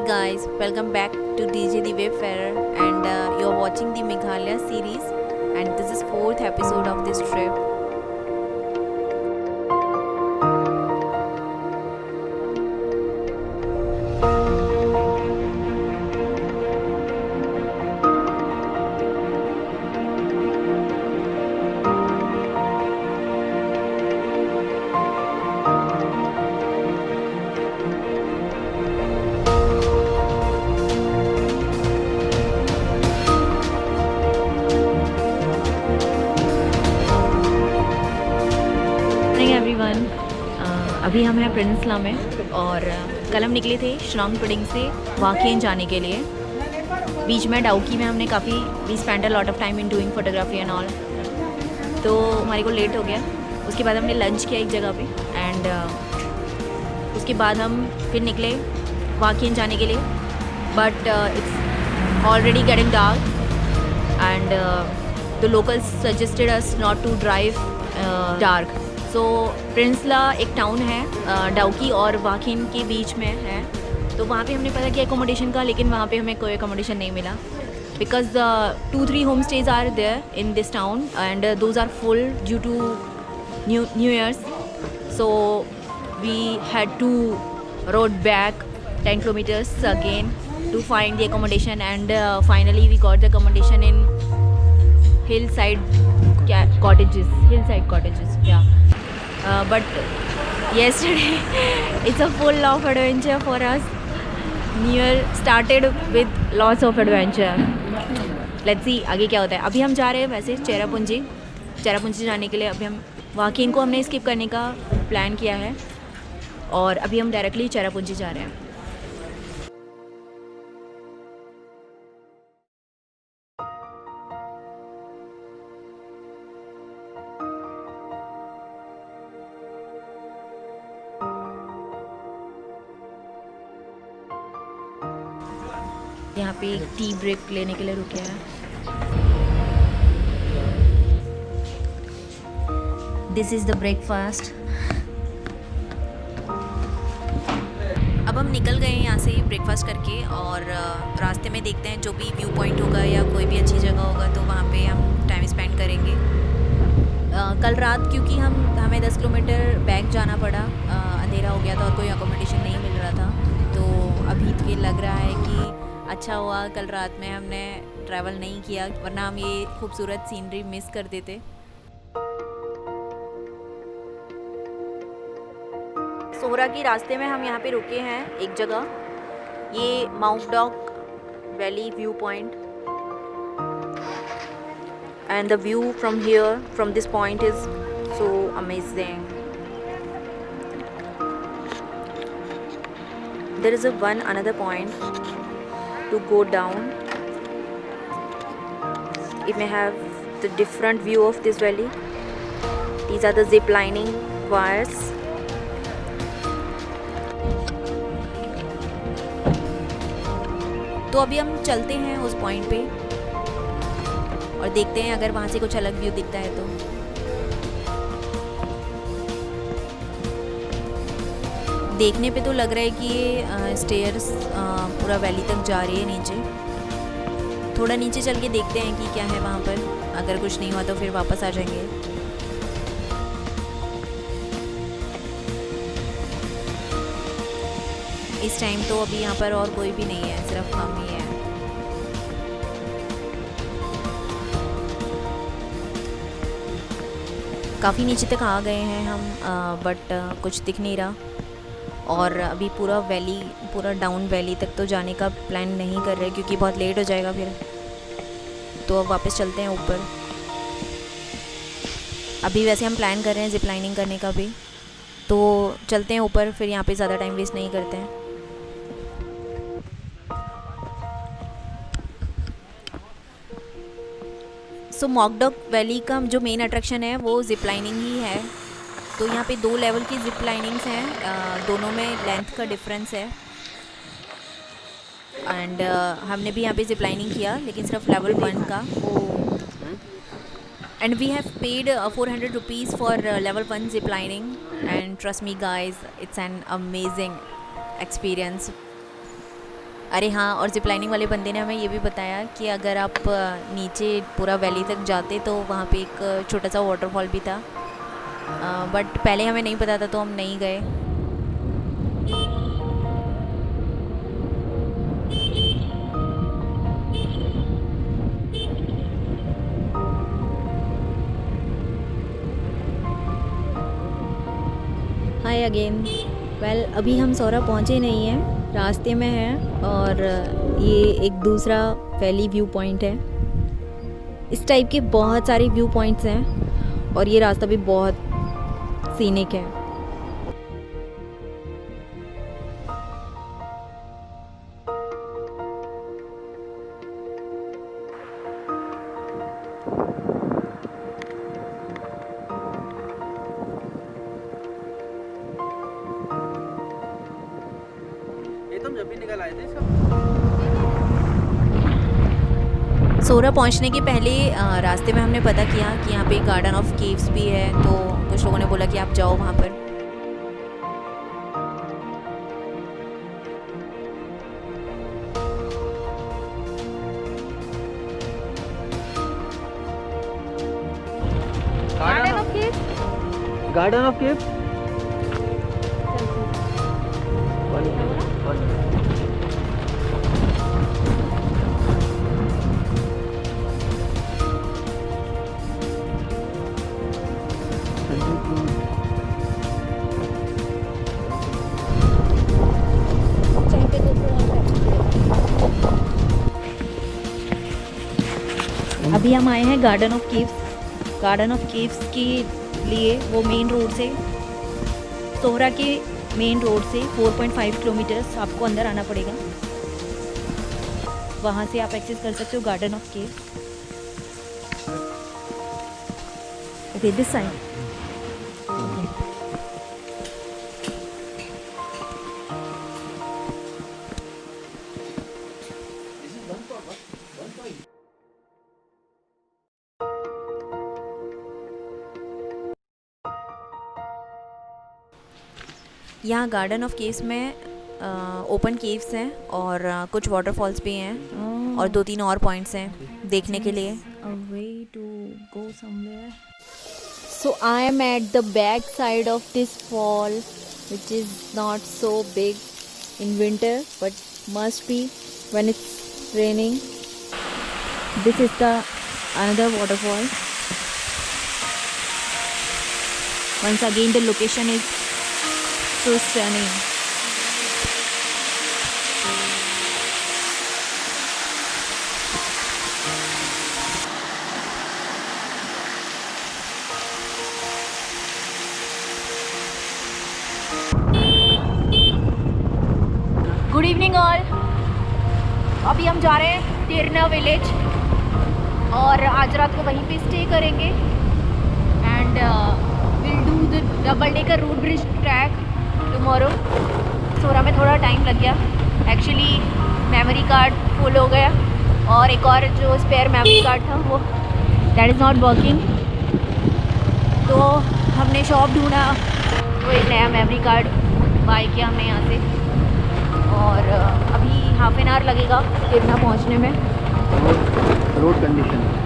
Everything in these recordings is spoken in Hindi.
guys, welcome back to DJ The Wayfarer, and you're watching the Meghalaya series, and this is fourth episode of this trip. Everyone, अभी हम हैं प्रिंसला में और कल हम निकले थे शिलोंग पुडिंग से वाकियन जाने के लिए। बीच में डाउकी में हमने काफ़ी we spend a lot of time in doing photography and all, तो हमारे को लेट हो गया। उसके बाद हमने लंच किया एक जगह पे एंड उसके बाद हम फिर निकले वाकियन जाने के लिए, but it's already getting dark and the locals suggested us not to drive dark. So Pynursla एक टाउन है डाउकी और वाकियन के बीच में है, तो वहाँ पे हमने पता किया एकोमोडेशन का, लेकिन वहाँ पे हमें कोई एकोमोडेशन नहीं मिला because 2-3 home stays are there in this town and those are full due to new years. So we had to road back 10 kilometers again to find the accommodation, and finally we got the accommodation in hillside cottages, yeah. But yesterday it's a full of adventure for us. New Year started with lots of adventure. Let's see आगे क्या होता है। अभी हम जा रहे हैं वैसे चेरापूंजी जाने के लिए। अभी हम वाकियन को हमने स्किप करने का प्लान किया है और अभी हम डायरेक्टली चेरापूंजी जा रहे हैं। यहाँ पे एक टी ब्रेक लेने के लिए रुके हैं। This is the breakfast. अब हम निकल गए हैं यहाँ से ब्रेकफास्ट करके और रास्ते में देखते हैं जो भी व्यू पॉइंट होगा या कोई भी अच्छी जगह होगा तो वहाँ पे हम टाइम स्पेंड करेंगे। कल रात क्योंकि हमें 10 किलोमीटर बैक जाना पड़ा, अंधेरा हो गया था और कोई अकोमोडेशन नहीं मिल रहा था, तो अभी तो ये लग रहा है कि अच्छा हुआ कल रात में हमने ट्रैवल नहीं किया, वरना हम ये खूबसूरत सीनरी मिस कर देते। सोहरा के रास्ते में हम यहाँ पे रुके हैं एक जगह, ये माउंट डॉक valley view point, and the view from here from this point is so amazing. There is another point to go down. It may have the different view of this valley. These are the zip lining wires. तो अभी हम चलते हैं उस पॉइंट पे और देखते हैं अगर वहाँ से कुछ अलग व्यू दिखता है तो। देखने पे तो लग रहा है कि ये स्टेयर्स पूरा वैली तक जा रही है नीचे। थोड़ा नीचे चल के देखते हैं कि क्या है वहाँ पर, अगर कुछ नहीं हुआ तो फिर वापस आ जाएंगे। इस टाइम तो अभी यहाँ पर और कोई भी नहीं है, सिर्फ हम ही हैं। काफ़ी नीचे तक आ गए हैं हम, बट कुछ दिख नहीं रहा और अभी पूरा डाउन वैली तक तो जाने का प्लान नहीं कर रहे क्योंकि बहुत लेट हो जाएगा फिर, तो अब वापस चलते हैं ऊपर। अभी वैसे हम प्लान कर रहे हैं जिप लाइनिंग करने का भी, तो चलते हैं ऊपर, फिर यहाँ पे ज़्यादा टाइम वेस्ट नहीं करते हैं। सो मॉकडॉक वैली का जो मेन अट्रैक्शन है वो जिप लाइनिंग ही है। तो यहाँ पे 2 लेवल की जिप लाइनिंग्स हैं, दोनों में लेंथ का डिफरेंस है एंड हमने भी यहाँ पे जिप लाइनिंग किया लेकिन सिर्फ लेवल 1 का, and we have paid 400 rupees for level 1 zip lining, and trust me guys, it's an amazing experience. अरे हाँ, और जिप लाइनिंग वाले बंदे ने हमें ये भी बताया कि अगर आप नीचे पूरा वैली तक जाते तो वहाँ पे एक छोटा सा वाटरफॉल भी था, बट पहले हमें नहीं पता था तो हम नहीं गए। हाय अगेन। वेल, अभी हम सौरा पहुँचे नहीं हैं, रास्ते में हैं, और ये एक दूसरा वैली व्यू पॉइंट है। इस टाइप के बहुत सारे व्यू पॉइंट्स हैं और ये रास्ता भी बहुत सीनिक है। तुम जब भी निकल आए थे सोरा पहुंचने के पहले रास्ते में हमने पता किया कि यहाँ पे गार्डन ऑफ केव्स भी है, तो कुछ लोगों ने बोला कि आप जाओ वहाँ पर। गार्डन ऑफ केव्स अभी हम आए हैं garden of caves. Garden of caves के लिए वो मेन रोड से, सोहरा के मेन रोड से 4.5 किलोमीटर्स आपको अंदर आना पड़ेगा। वहाँ से आप एक्सेस कर सकते हो garden of caves. Okay, this side. यहाँ गार्डन ऑफ केव्स में ओपन केव्स हैं और कुछ वाटरफॉल्स भी हैं और 2-3 और पॉइंट्स हैं देखने के लिए। A way to go somewhere. So I am at the back side of this fall, which is not so big in winter, but must be when it's raining. This is the another waterfall. Once again, the location is so stunning. Good evening all. अभी हम जा रहे हैं तिरना विलेज और आज रात को वहीं पे स्टे करेंगे and will do the double decker root bridge trek tomorrow. Sohra में थोड़ा टाइम लग गया, एक्चुअली मेमोरी कार्ड फुल हो गया और एक और जो स्पेयर मेमोरी कार्ड था वो दैट इज़ नॉट वर्किंग, तो हमने शॉप ढूंढा, वो एक नया मेमोरी कार्ड बाय किया हमने यहाँ से। और अभी हाफ एन आवर लगेगा तिरना पहुँचने में।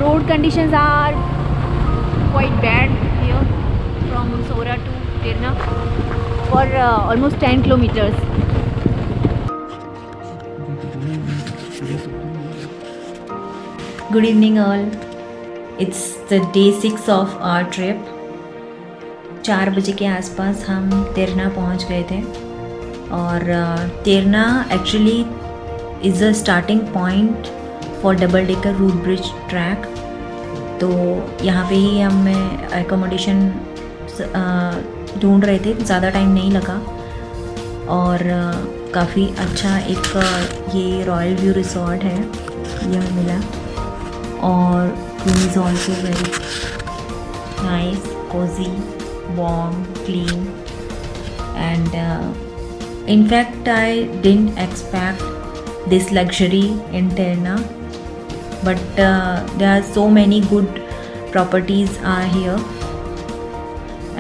Road conditions are quite bad here from Sohra to Tyrna for almost 10 kilometers. Good evening all. It's the day 6 of our trip. 4 बजे के आसपास हम तिरना पहुंच गए थे और Tyrna actually is a starting point for double decker root bridge trek. तो यहाँ पे ही हमें एकोमोडेशन ढूंढ रहे थे, ज़्यादा टाइम नहीं लगा और काफ़ी अच्छा एक ये रॉयल व्यू रिसॉर्ट है यह मिला और room is also very nice, cosy, warm, clean and in fact I didn't expect this luxury in Tirna, but there are so many good properties are here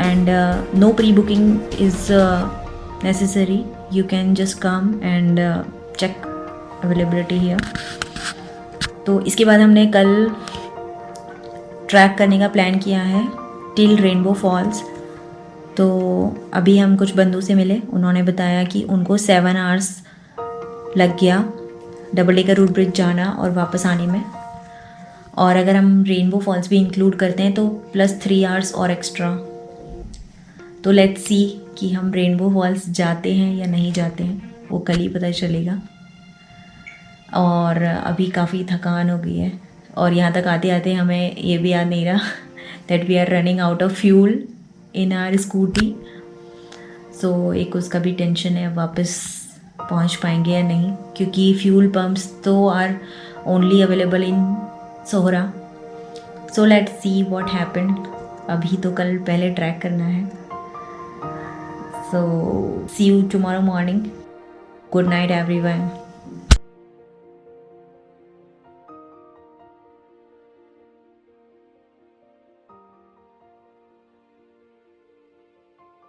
and no pre-booking is necessary. You can just come and check availability here. तो इसके बाद हमने कल ट्रैक करने का प्लान किया है टिल रेनबो फॉल्स। तो अभी हम कुछ बंदों से मिले, उन्होंने बताया कि उनको 7 आवर्स लग गया डबल डेकर रूट ब्रिज जाना और वापस आने में, और अगर हम रेनबो फॉल्स भी इंक्लूड करते हैं तो प्लस 3 आवर्स और एक्स्ट्रा। तो लेट्स सी कि हम रेनबो फॉल्स जाते हैं या नहीं जाते हैं, वो कल ही पता चलेगा। और अभी काफ़ी थकान हो गई है, और यहाँ तक आते आते हमें ये भी याद नहीं रहा that we are running out of fuel in our scooty. So एक उसका भी टेंशन है, वापस पहुँच पाएंगे या नहीं, क्योंकि फ्यूल पम्प्स तो are only available in Sohra. So let's see what happened. अभी तो कल पहले ट्रैक करना है। So see you tomorrow morning. Good night everyone.